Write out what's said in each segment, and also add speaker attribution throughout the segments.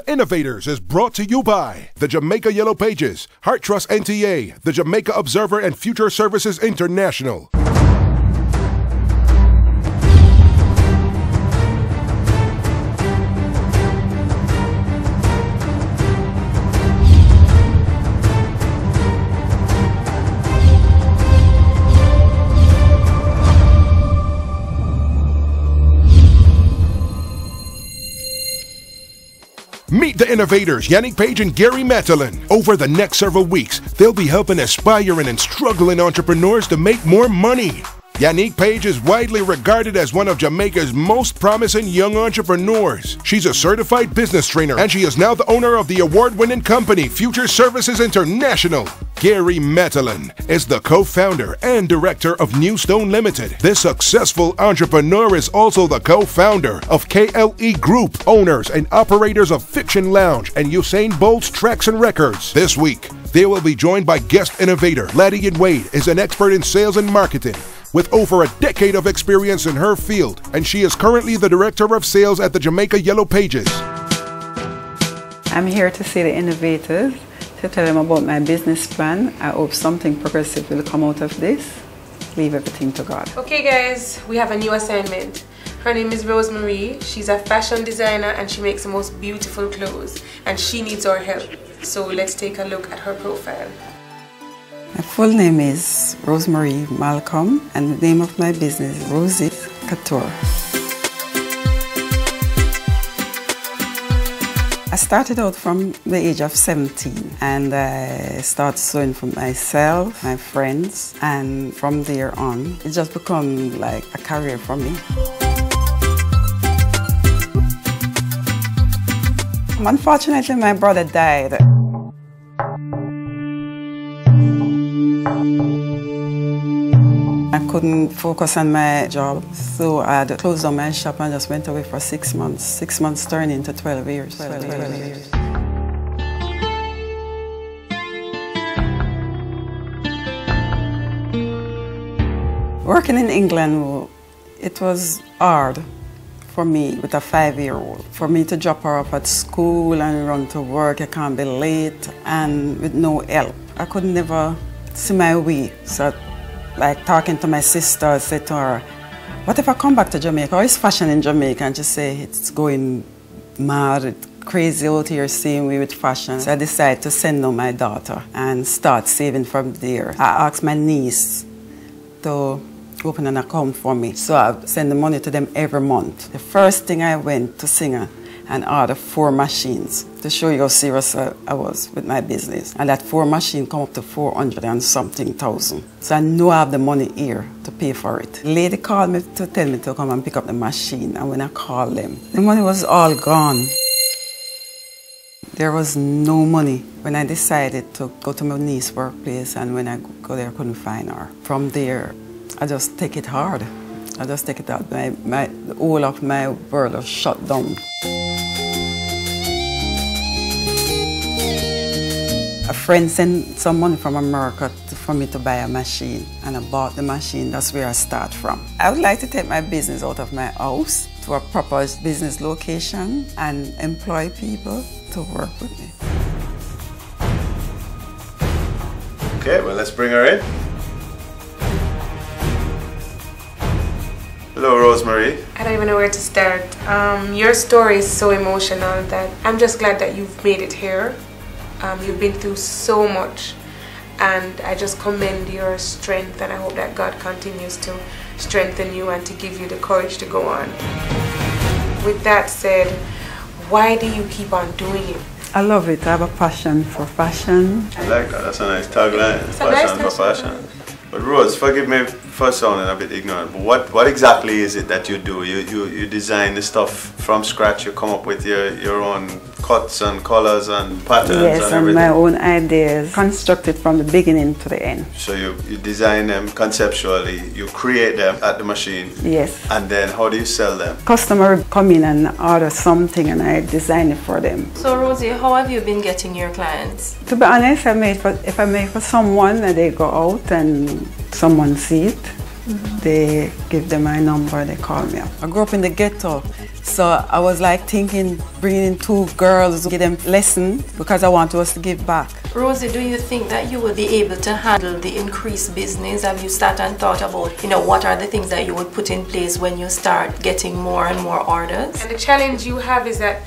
Speaker 1: Innovators is brought to you by the Jamaica Yellow Pages, Heart Trust NTA, the Jamaica Observer and Future Services International. Meet the Innovators, Yannick Page and Gary Matalin. Over the next several weeks, they'll be helping aspiring and struggling entrepreneurs to make more money. Yannick Page is widely regarded as one of Jamaica's most promising young entrepreneurs. She's a certified business trainer, and she is now the owner of the award-winning company, Future Services International. Gary Matalin is the co-founder and director of New Stone Limited. This successful entrepreneur is also the co-founder of KLE Group, owners and operators of Fiction Lounge and Usain Bolt's Tracks and Records. This week, they will be joined by guest innovator Laddie Wade is an expert in sales and marketing with over a decade of experience in her field, and she is currently the director of sales at the Jamaica Yellow Pages.
Speaker 2: I'm here to see the Innovators, to tell them about my business plan. I hope something progressive will come out of this. Leave everything to God.
Speaker 3: Okay guys, we have a new assignment. Her name is Rosemarie. She's a fashion designer and she makes the most beautiful clothes, and she needs our help. So let's take a look at her profile.
Speaker 2: My full name is Rosemarie Malcolm, and the name of my business is Rosie Couture. I started out from the age of 17, and I started sewing for myself, my friends, and from there on, it just became like a career for me. Unfortunately, my brother died. I couldn't focus on my job, so I had to close down my shop and just went away for 6 months. 6 months turned into 12 years. 12 years. Working in England, it was hard for me with a 5-year-old. For me to drop her off at school and run to work, I can't be late, and with no help. I could never see my way. So like talking to my sister, I said to her, what if I come back to Jamaica? Or is fashion in Jamaica? And she said, it's going mad, it's crazy out here, same way with fashion. So I decided to send down my daughter and start saving from there. I asked my niece to open an account for me. So I send the money to them every month. The first thing I went to Singer and ordered 4 machines to show you how serious I was with my business. And that 4 machines come up to 400 and something thousand. So I know I have the money here to pay for it. The lady called me to tell me to come and pick up the machine, and when I called them, the money was all gone. There was no money. When I decided to go to my niece's workplace, and when I go there, I couldn't find her. From there, I just take it hard. I just take it out. The whole of my world was shut down. A friend sent some money from America for me to buy a machine, and I bought the machine. That's where I start from. I would like to take my business out of my house to a proper business location and employ people to work with me.
Speaker 4: Okay, well, let's bring her in. Hello, Rosemarie.
Speaker 3: I don't even know where to start. Your story is so emotional that I'm just glad that you've made it here. You've been through so much, and I just commend your strength, and I hope that God continues to strengthen you and to give you the courage to go on. With that said, why do you keep on doing it?
Speaker 2: I love it. I have a passion for fashion.
Speaker 4: I like that. That's a nice tagline. Passion for fashion. But Rose, forgive me for sounding a bit ignorant, but what exactly is it that you do? You design the stuff from scratch, you come up with your own cuts and colors and patterns.
Speaker 2: Yes, and my own ideas, constructed from the beginning to the end.
Speaker 4: So you design them conceptually, you create them at the machine.
Speaker 2: Yes.
Speaker 4: And then how do you sell them?
Speaker 2: Customer come in and order something and I design it for them.
Speaker 5: So Rosie, how have you been getting your clients?
Speaker 2: To be honest, if I make for someone and they go out and someone see it, They give them my number, they call me up. I grew up in the ghetto, so I was like thinking, bringing in 2 girls, give them lesson because I want us to give back.
Speaker 5: Rosie, do you think that you will be able to handle the increased business? Have you started and thought about, what are the things that you would put in place when you start getting more and more orders?
Speaker 3: And the challenge you have is that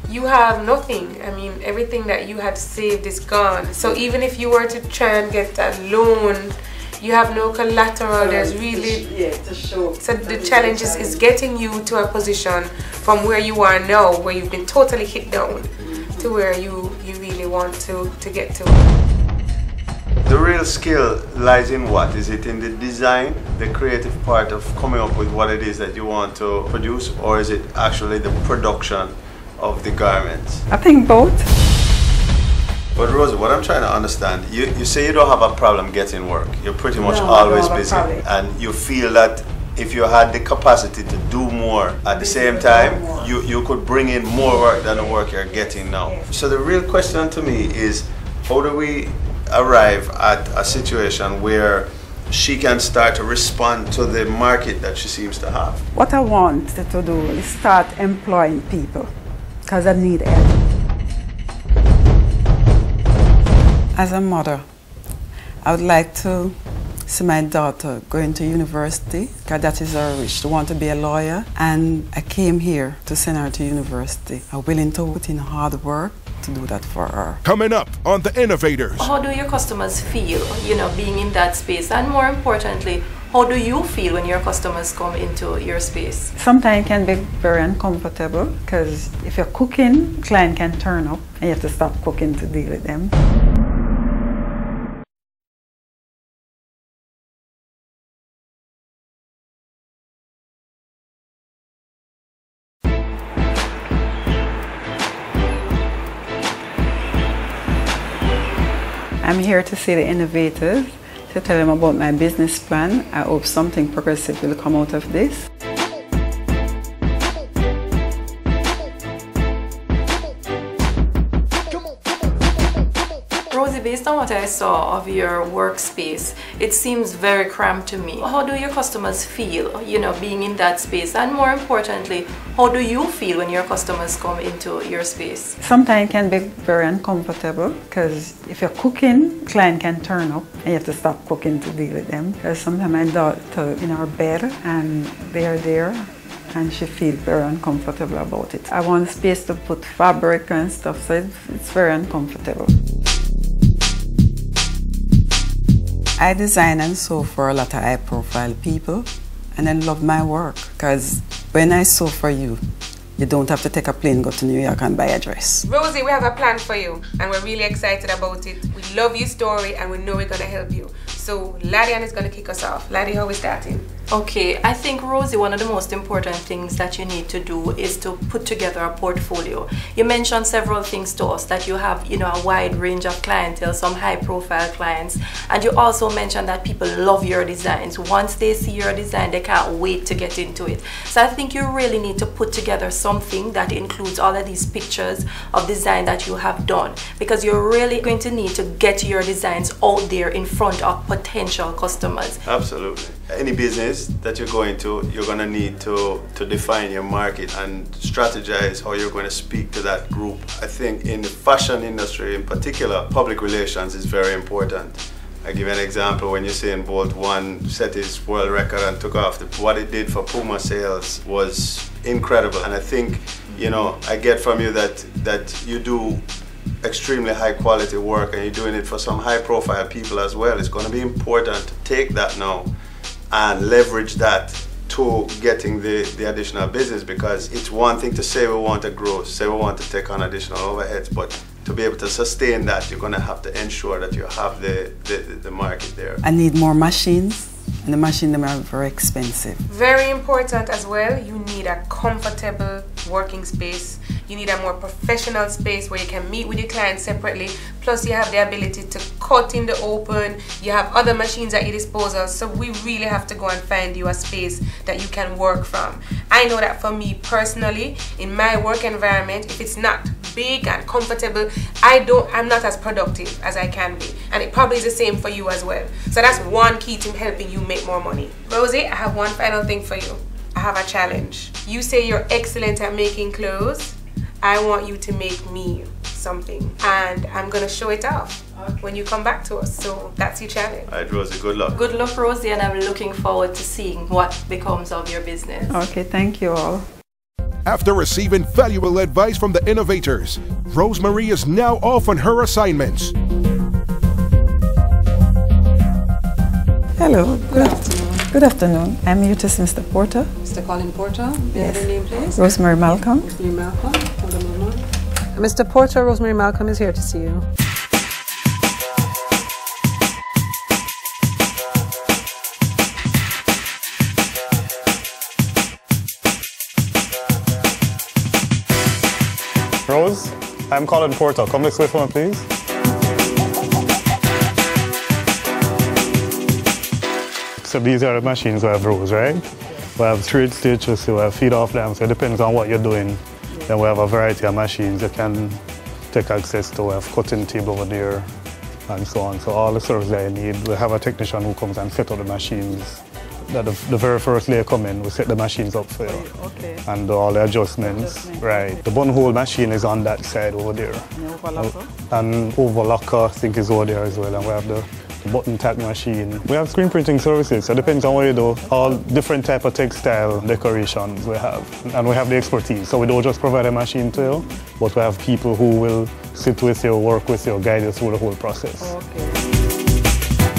Speaker 3: you have nothing. I mean, everything that you had saved is gone. So even if you were to try and get a loan, you have no collateral. There's really
Speaker 2: to show.
Speaker 3: So the challenge is getting you to a position from where you are now, where you've been totally hit down, to where you really want to get to.
Speaker 4: The real skill lies in what? Is it in the design, the creative part of coming up with what it is that you want to produce, or is it actually the production of the garments?
Speaker 2: I think both.
Speaker 4: But Rosie, what I'm trying to understand, you say you don't have a problem getting work. You're pretty much always busy. And you feel that if you had the capacity to do more at the same time, you could bring in more work than the work you're getting now. So the real question to me is, how do we arrive at a situation where she can start to respond to the market that she seems to have?
Speaker 2: What I want to do is start employing people, because I need help. As a mother, I would like to see my daughter going to university, because that is her wish. She wants to be a lawyer, and I came here to send her to university. I'm willing to put in hard work to do that for her.
Speaker 1: Coming up on The Innovators.
Speaker 5: How do your customers feel, being in that space? And more importantly, how do you feel when your customers come into your space?
Speaker 2: Sometimes it can be very uncomfortable, because if you're cooking, client can turn up and you have to stop cooking to deal with them. I'm here to see the innovators, to tell them about my business plan. I hope something progressive will come out of this.
Speaker 5: Rosie, based on what I saw of your workspace, it seems very cramped to me. How do your customers feel, being in that space? And more importantly, how do you feel when your customers come into your space?
Speaker 2: Sometimes it can be very uncomfortable, because if you're cooking, client can turn up and you have to stop cooking to deal with them. Because sometimes my daughter in her bed and they are there, and she feels very uncomfortable about it. I want space to put fabric and stuff, so it's very uncomfortable. I design and sew for a lot of high-profile people, and I love my work, because when I sew for you, you don't have to take a plane, go to New York and buy a dress.
Speaker 3: Rosie, we have a plan for you, and we're really excited about it. We love your story, and we know we're going to help you. So Ladian is going to kick us off. Laddie, how are we starting?
Speaker 5: Okay, I think, Rosie, one of the most important things that you need to do is to put together a portfolio. You mentioned several things to us, that you have, a wide range of clientele, some high-profile clients, and you also mentioned that people love your designs. Once they see your design, they can't wait to get into it. So I think you really need to put together something that includes all of these pictures of design that you have done, because you're really going to need to get your designs out there in front of potential customers.
Speaker 4: Absolutely. Any business that you're going to, you're going to need to define your market and strategize how you're going to speak to that group. I think in the fashion industry in particular, public relations is very important. I give you an example. When you say in Bolt 1 set his world record and took off, what it did for Puma sales was incredible. And I think, I get from you that you do extremely high quality work, and you're doing it for some high profile people as well. It's going to be important to take that now and leverage that to getting the additional business, because it's one thing to say we want to grow, say we want to take on additional overheads, but to be able to sustain that, you're going to have to ensure that you have the market there.
Speaker 2: I need more machines, and the machines are very expensive.
Speaker 3: Very important as well, you need a comfortable working space. You need a more professional space where you can meet with your clients separately. Plus you have the ability to cut in the open. You have other machines at your disposal. So we really have to go and find you a space that you can work from. I know that for me personally, in my work environment, if it's not big and comfortable, I'm not as productive as I can be. And it probably is the same for you as well. So that's one key to helping you make more money. Rosie, I have one final thing for you. I have a challenge. You say you're excellent at making clothes. I want you to make me something, and I'm gonna show it off when you come back to us. So that's your challenge.
Speaker 4: All right, Rosie, good luck.
Speaker 5: Good luck, Rosie, and I'm looking forward to seeing what becomes of your business.
Speaker 2: Okay, thank you all.
Speaker 1: After receiving valuable advice from the Innovators, Rosemarie is now off on her assignments.
Speaker 2: Hello, good afternoon. Good afternoon. I'm here to see Mr. Porter.
Speaker 6: Mr. Colin Porter, may I have your name, please?
Speaker 2: Rosemarie Malcolm.
Speaker 6: Rosemarie Malcolm, hold on a moment. Mr. Porter, Rosemarie Malcolm is here to see you.
Speaker 7: Rose, I'm Colin Porter. Come this way for me, please. So these are the machines we have, Rose, right? We have straight stitches, so we have feed off them, so it depends on what you're doing. Then we have a variety of machines you can take access to. We have cutting table over there and so on. So all the service that you need, we have a technician who comes and set up the machines. That the very first day you come in, we set the machines up for you.
Speaker 2: Okay.
Speaker 7: And do all the adjustments. Right. The buttonhole machine is on that side over there. And overlocker, I think, is over there as well. And we have the button tack machine. We have screen printing services, so it depends on what you do. All different type of textile decorations we have. And we have the expertise, so we don't just provide a machine to you, but we have people who will sit with you, work with you, guide you through the whole process.
Speaker 2: Okay.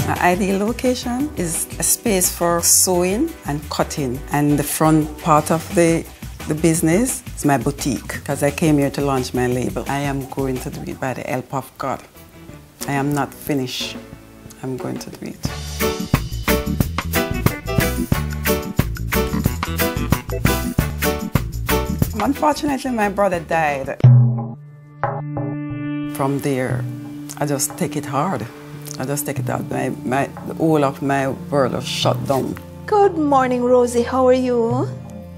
Speaker 2: My ideal location is a space for sewing and cutting, and the front part of the business is my boutique, because I came here to launch my label. I am going to do it by the help of God. I am not finished. I'm going to do it. Unfortunately, my brother died. From there, I just take it hard. I just take it out. The whole of my world was shut down.
Speaker 8: Good morning, Rosie. How are you?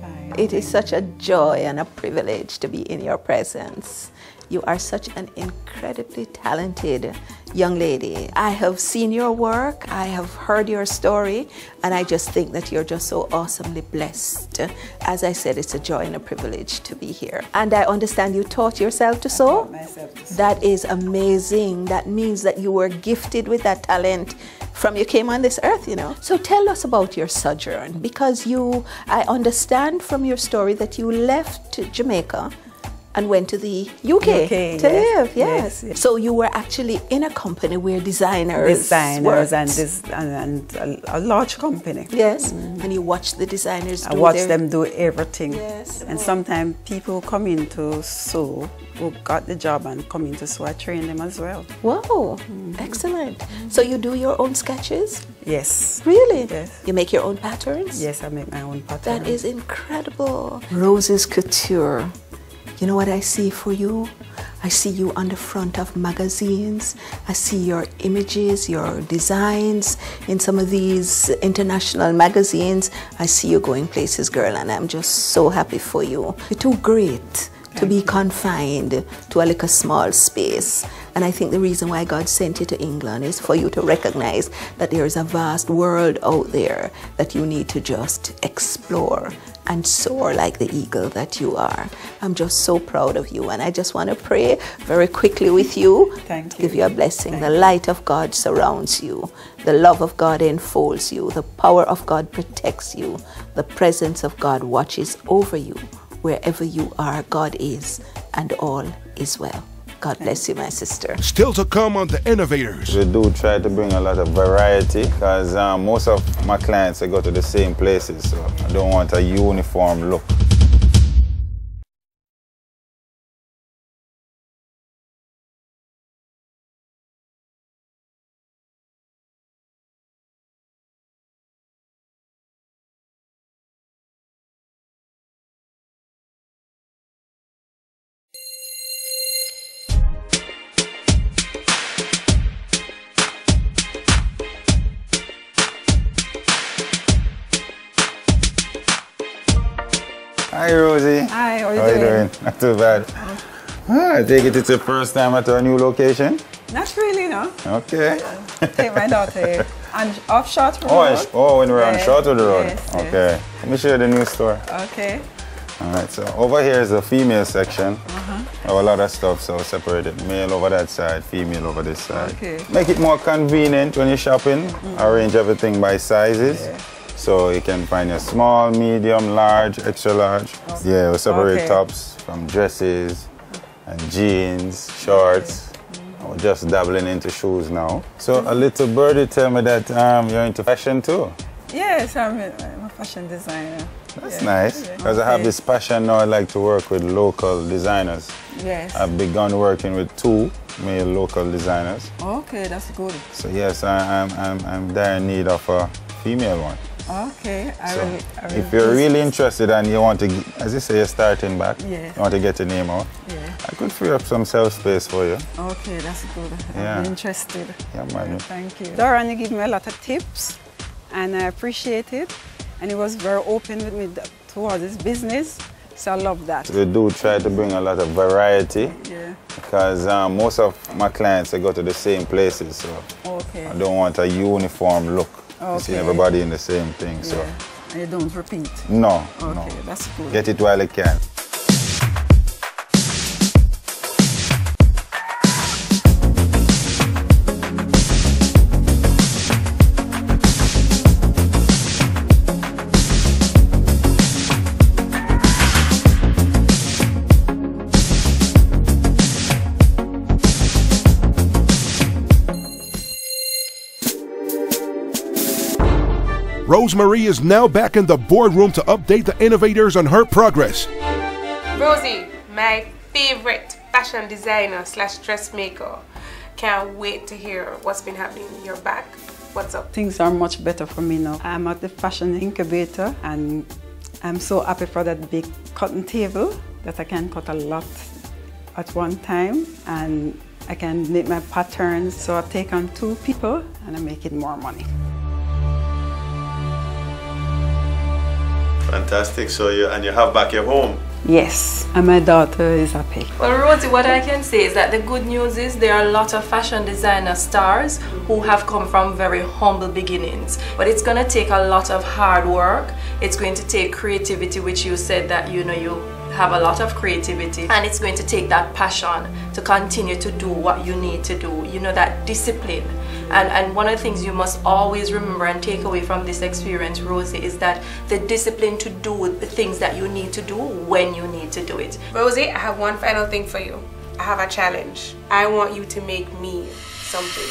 Speaker 2: Fine.
Speaker 8: It is such a joy and a privilege to be in your presence. You are such an incredibly talented young lady. I have seen your work, I have heard your story, and I just think that you're just so awesomely blessed. As I said, it's a joy and a privilege to be here. And I understand you taught yourself to sew?
Speaker 2: I taught myself to sew.
Speaker 8: That is amazing. That means that you were gifted with that talent from you came on this earth, you know. So tell us about your sojourn, because I understand from your story that you left Jamaica and went to the UK to live, yes. So you were actually in a company where designers worked.
Speaker 2: and a large company.
Speaker 8: Yes, and you watched the designers do
Speaker 2: I watched them do everything.
Speaker 8: Yes.
Speaker 2: And sometimes people come in to sew, who got the job and come in to sew, I train them as well.
Speaker 8: Wow, excellent. So you do your own sketches?
Speaker 2: Yes.
Speaker 8: Really?
Speaker 2: Yes.
Speaker 8: You make your own patterns?
Speaker 2: Yes, I make my own patterns.
Speaker 8: That is incredible. Rose's Couture. You know what I see for you? I see you on the front of magazines. I see your images, your designs in some of these international magazines. I see you going places, girl, and I'm just so happy for you. You're too great to be confined to a little small space. And I think the reason why God sent you to England is for you to recognize that there is a vast world out there that you need to just explore and soar like the eagle that you are. I'm just so proud of you, and I just want to pray very quickly with you.
Speaker 2: Thank you.
Speaker 8: Give you a blessing. The light of God surrounds you. The love of God enfolds you. The power of God protects you. The presence of God watches over you. Wherever you are, God is, and all is well. God bless you, my sister.
Speaker 1: Still to come on The Innovators.
Speaker 9: We do try to bring a lot of variety, because most of my clients, they go to the same places, so I don't want a uniform look. Hi, Rosie.
Speaker 2: Hi, how are
Speaker 9: you
Speaker 2: you doing?
Speaker 9: Not too bad. I take it's the first time at our new location?
Speaker 2: Not really, no.
Speaker 9: Okay.
Speaker 2: Take my daughter off Shortwood Road.
Speaker 9: Oh, when we're on
Speaker 2: Yes,
Speaker 9: Shortwood Road.
Speaker 2: yes,
Speaker 9: Okay.
Speaker 2: yes.
Speaker 9: Let me show you the new store.
Speaker 2: Okay.
Speaker 9: Alright, so over here is the female section. Have a lot of stuff, so separated. Male over that side, female over this side.
Speaker 2: Okay.
Speaker 9: Make it more convenient when you're shopping. Arrange everything by sizes.
Speaker 2: Yeah.
Speaker 9: So you can find your small, medium, large, extra large. Yeah, we'll separate tops from dresses and jeans, shorts. We're just dabbling into shoes now. So a little birdie tell me that you're into fashion too.
Speaker 2: Yes, I'm a fashion designer.
Speaker 9: That's nice, because I have this passion now. I like to work with local designers.
Speaker 2: Yes.
Speaker 9: I've begun working with 2 male local designers.
Speaker 2: Okay, that's good.
Speaker 9: So yes, I'm there in need of a female one.
Speaker 2: Okay, I will
Speaker 9: if you're really interested and you want to, as you say, you're starting back, you want to get your name out, I could free up some shelf space for you.
Speaker 2: Okay, that's good.
Speaker 9: Yeah.
Speaker 2: I'm interested.
Speaker 9: Yeah, man.
Speaker 2: Thank you. Doran, you gave me a lot of tips, and I appreciate it. And he was very open with me towards his business, so I love that.
Speaker 9: We do try to bring a lot of variety, because most of my clients, they go to the same places, so I don't want a uniform look. You see everybody in the same thing, so.
Speaker 2: And you don't repeat?
Speaker 9: No,
Speaker 2: okay, that's good.
Speaker 9: Get it while you can.
Speaker 1: Rosemarie is now back in the boardroom to update the innovators on her progress.
Speaker 3: Rosie, my favorite fashion designer / dressmaker. Can't wait to hear what's been happening in your back. What's up?
Speaker 2: Things are much better for me now. I'm at the fashion incubator, and I'm so happy for that big cutting table that I can cut a lot at one time, and I can make my patterns. So I take on 2 people and I'm making more money.
Speaker 4: Fantastic. So you have back your home.
Speaker 2: Yes, and my daughter is happy.
Speaker 5: Well, Rosie, what I can say is that the good news is there are a lot of fashion designer stars who have come from very humble beginnings. But it's going to take a lot of hard work. It's going to take creativity, which you said that you have a lot of creativity, and it's going to take that passion to continue to do what you need to do, that discipline. And one of the things you must always remember and take away from this experience, Rosie, is that the discipline to do the things that you need to do when you need to do it.
Speaker 3: Rosie, I have one final thing for you. I have a challenge. I want you to make me something.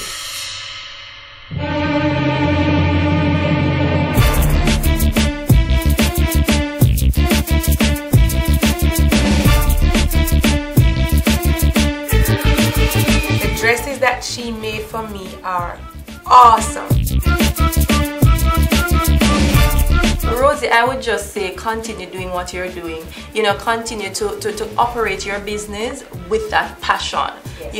Speaker 3: Dresses that she made for me are awesome.
Speaker 5: Rosie, I would just say continue doing what you're doing. Continue to operate your business with that passion.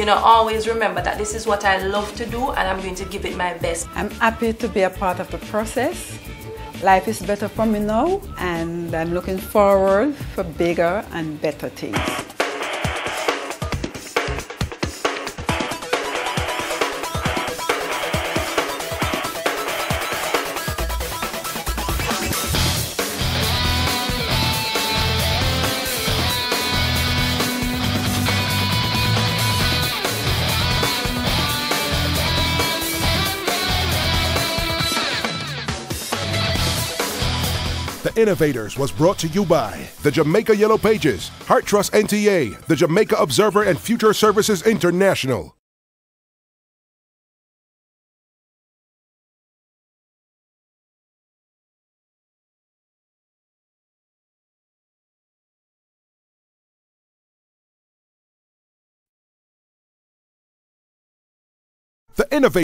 Speaker 5: Always remember that this is what I love to do, and I'm going to give it my best.
Speaker 2: I'm happy to be a part of the process. Life is better for me now, and I'm looking forward for bigger and better things.
Speaker 1: The Innovators was brought to you by the Jamaica Yellow Pages, Heart Trust NTA, the Jamaica Observer, and Future Services International. The Innovators